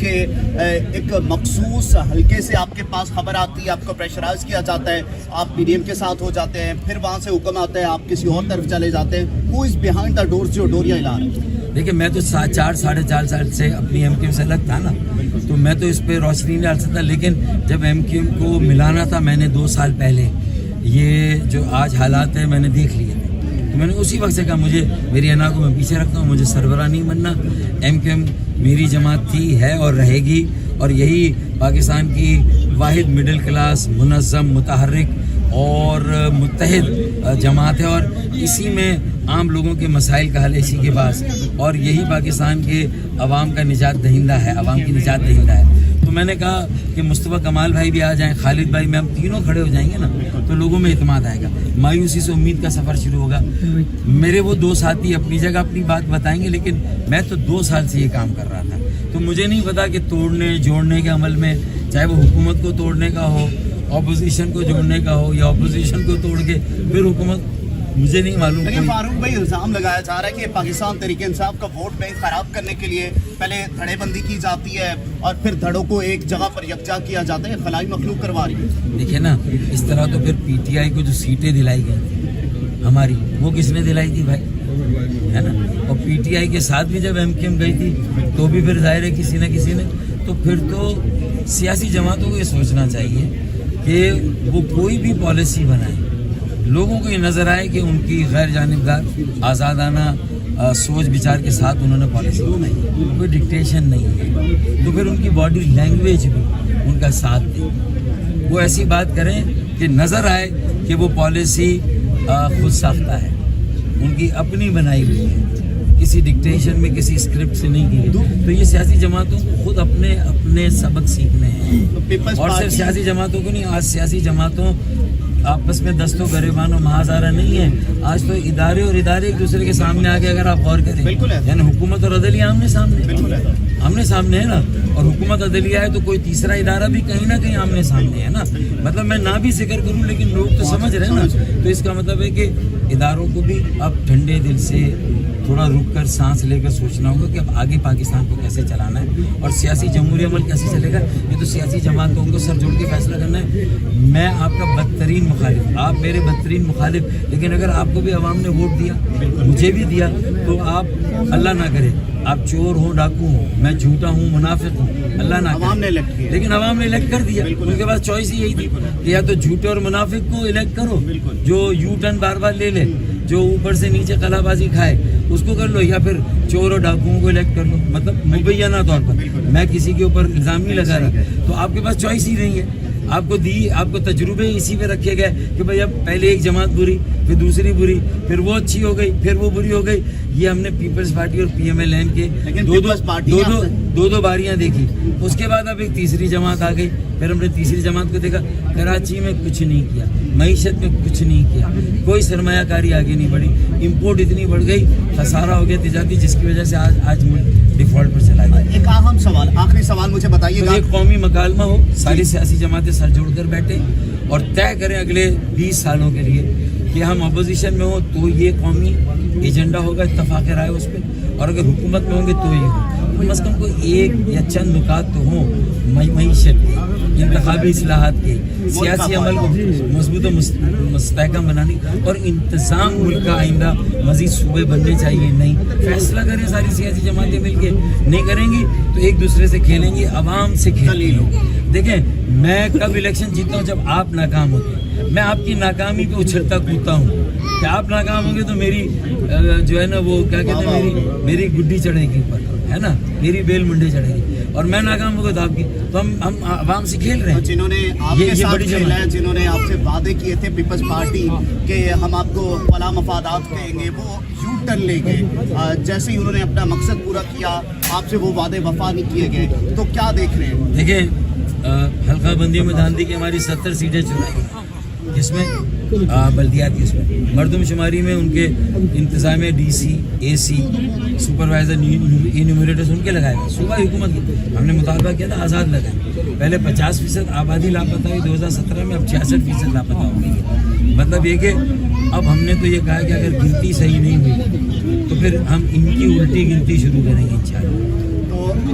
کہ ایک مخصوص حلقے سے آپ کے پاس خبر آتی ہے, آپ کو پریشرائز کیا جاتا ہے, آپ پی ڈی ایم کے ساتھ ہو جاتے ہیں, پھر وہاں سے حکم آتا ہے آپ کسی اور طرف چلے جاتے ہیں. ہو از بیہائنڈ دا ڈورز جو ڈوریاں ہلا رہے ہیں؟ دیکھیں, میں تو 4-4.5 سال سے اپنی ایم کیو ایم سے الگ تھا نا, تو میں تو اس پہ روشنی نہیں ڈال سکتا. لیکن جب ایم کیو ایم کو ملانا تھا, میں نے 2 سال پہلے یہ جو آج حالات ہیں میں نے دیکھ لیے تھے, تو میں نے اسی وقت سے کہا مجھے میری انا کو میں پیچھے رکھتا ہوں, مجھے سربراہ نہیں بننا. ایم کیو ایم میری جماعت تھی, ہے اور رہے گی, اور یہی پاکستان کی واحد مڈل کلاس منظم متحرک اور متحد جماعت ہے, اور اسی میں عام لوگوں کے مسائل کا حل اسی کے پاس, اور یہی پاکستان کے عوام کا نجات دہندہ ہے, عوام کی نجات دہندہ ہے. تو میں نے کہا کہ مصطفیٰ کمال بھائی بھی آ جائیں, خالد بھائی, میں ہم تینوں کھڑے ہو جائیں گے نا, تو لوگوں میں اعتماد آئے گا, مایوسی سے امید کا سفر شروع ہوگا. میرے وہ 2 ساتھی اپنی جگہ اپنی بات بتائیں گے, لیکن میں تو 2 سال سے یہ کام کر رہا تھا, تو مجھے نہیں پتا کہ توڑنے جوڑنے کے عمل میں, چاہے وہ حکومت کو توڑنے کا ہو, اپوزیشن کو جوڑنے کا ہو, یا اپوزیشن کو توڑ کے پھر حکومت, مجھے نہیں معلوم. لیکن فاروق بھائی, الزام لگایا جا رہا ہے کہ پاکستان تحریک انصاف کا ووٹ بینک خراب کرنے کے لیے پہلے دھڑے بندی کی جاتی ہے اور پھر دھڑوں کو ایک جگہ پر یکجا کیا جاتا ہے, خلائی مخلوق کروا رہی ہے. دیکھیں نا, اس طرح تو پھر پی ٹی آئی کو جو سیٹیں دلائی گئی ہماری, وہ کس نے دلائی تھی بھائی, ہے نا. اور پی ٹی آئی کے ساتھ بھی جب ایم کیو ایم گئی تھی تو بھی پھر ظاہر ہے کسی نہ کسی نے. تو پھر تو سیاسی جماعتوں کو یہ سوچنا چاہیے کہ وہ کوئی بھی پالیسی بنائیں, لوگوں کو یہ نظر آئے کہ ان کی غیر جانبدار آزادانہ سوچ بچار کے ساتھ انہوں نے پالیسی بنائی, کوئی ڈکٹیشن نہیں ہے. تو پھر ان کی باڈی لینگویج بھی ان کا ساتھ دے, وہ ایسی بات کریں کہ نظر آئے کہ وہ پالیسی خود ساختہ ہے, ان کی اپنی بنائی ہوئی ہے, کسی ڈکٹیشن میں کسی اسکرپٹ سے نہیں کی. تو یہ سیاسی جماعتوں کو خود اپنے سبق سیکھنے ہیں, اور صرف سیاسی جماعتوں کو نہیں. آج سیاسی جماعتوں آپس میں دستوں گریبانوں محاذارہ نہیں ہے, آج تو ادارے اور ادارے ایک دوسرے کے سامنے آ کے اگر آپ غور کریں, یعنی حکومت اور عدلیہ آمنے سامنے ہے نا, اور حکومت عدلیہ ہے تو کوئی تیسرا ادارہ بھی کہیں نہ کہیں آمنے سامنے ہے نا. مطلب میں نہ بھی ذکر کروں لیکن لوگ تو سمجھ رہے ہیں نا. تو اس کا مطلب ہے کہ اداروں کو بھی اب ٹھنڈے دل سے تھوڑا رک کر سانس لے کر سوچنا ہوگا کہ اب آگے پاکستان کو کیسے چلانا ہے, اور سیاسی جمہوری عمل کیسے چلے گا. یہ تو سیاسی جماعتوں کو سر جوڑ کے فیصلہ کرنا ہے. میں آپ کا بدترین مخالف, آپ میرے بدترین مخالف, لیکن اگر آپ کو بھی عوام نے ووٹ دیا, مجھے بھی دیا, تو آپ اللہ نہ کرے آپ چور ہوں, ڈاکو ہوں, میں جھوٹا ہوں, منافق ہوں, اللہ نہ کرے, لیکن عوام نے الیکٹ کر دیا. ان کے پاس چوائس ہی یہی تھی کہ یا تو جھوٹے اور منافق کو الیکٹ کرو جو یو ٹرن بار بار لے لے, جو اوپر سے نیچے قلع بازی کھائے, اس کو کر لو, یا پھر چور اور ڈاکوؤں کو الیکٹ کر لو. مطلب مبینہ طور پر میں کسی کے اوپر الزام نہیں لگا رہا, تو آپ کے پاس چوائس ہی نہیں ہے. آپ کو تجربے اسی پہ رکھے گئے کہ بھائی اب پہلے ایک جماعت بری, پھر دوسری بری, پھر وہ اچھی ہو گئی, پھر وہ بری ہو گئی. یہ ہم نے پیپلز پارٹی اور پی ایم ایل این کے دو باریاں دیکھی. اس کے بعد اب ایک تیسری جماعت آ گئی, پھر ہم نے تیسری جماعت کو دیکھا. کراچی میں کچھ نہیں کیا, معیشت میں کچھ نہیں کیا, کوئی سرمایہ کاری آگے نہیں بڑھی, امپورٹ اتنی بڑھ گئی, خسارہ ہو گیا تجارتی, جس کی وجہ سے آج ملک ڈیفالٹ پر چلا گیا. ایک اہم سوال, آخری سوال مجھے بتائیے گا. ایک قومی مکالمہ ہو, ساری سیاسی جماعتیں سر جوڑ کر بیٹھیں اور طے کریں اگلے 20 سالوں کے لیے کہ ہم اپوزیشن میں ہوں تو یہ قومی ایجنڈا ہوگا, اتفاق رائے اس پہ, اور اگر حکومت میں ہوں گے تو یہ ہو. کم از کم کوئی ایک یا چند نکات تو ہوں معیشت کے, انتخابی اصلاحات کے, سیاسی عمل کو مضبوط و مستحکم بنانے, اور انتظام ملک کا آئندہ مزید صوبے بننے چاہیے. نہیں فیصلہ کریں ساری سیاسی جماعتیں مل کے, نہیں کریں گی تو ایک دوسرے سے کھیلیں گی, عوام سے کھیلیں گی. دیکھیں میں کب الیکشن جیتا ہوں, جب آپ ناکام ہوتے ہیں. میں آپ کی ناکامی پہ اچھلتا کودتا ہوں کہ آپ ناکام ہوں گے تو میری جو ہے نا وہ کیا کہتے ہیں, میری گڈی چڑھے گی اوپر, ہے نا, میری بیل منڈے چڑھے گی, اور میں ناکام ہو گیا تو آپ کی. تو ہم عوام سے کھیل رہے ہیں. جنہوں نے آپ کے ساتھ کھیلا ہے, جنہوں نے آپ سے وعدے کیے تھے پیپلز پارٹی کہ ہم آپ کو فلاں مفادات دیں گے, وہ یو ٹرن لے گئے. جیسے ہی انہوں نے اپنا مقصد پورا کیا, آپ سے وہ وعدے وفا نہیں کیے گئے, تو کیا دیکھ رہے ہیں؟ دیکھیں حلقہ بندیوں میں دھاندلی کی ہماری 70 سیٹیں چلائی گئی, جس میں بلدیاتی, اس میں مردم شماری میں ان کے انتظامیہ ڈی سی, اے سی, سپروائزر, انیومریٹرز ان کے لگائے گئے. صوبائی حکومت کی ہم نے مطالبہ کیا تھا آزاد لگائیں. پہلے 50% آبادی لاپتہ ہوئی 2017 میں, اب 66% لاپتہ ہو گئی ہے. مطلب یہ کہ اب ہم نے تو یہ کہا کہ اگر گنتی صحیح نہیں ہوئی تو پھر ہم ان کی الٹی گنتی شروع کریں گے انشاءاللہ.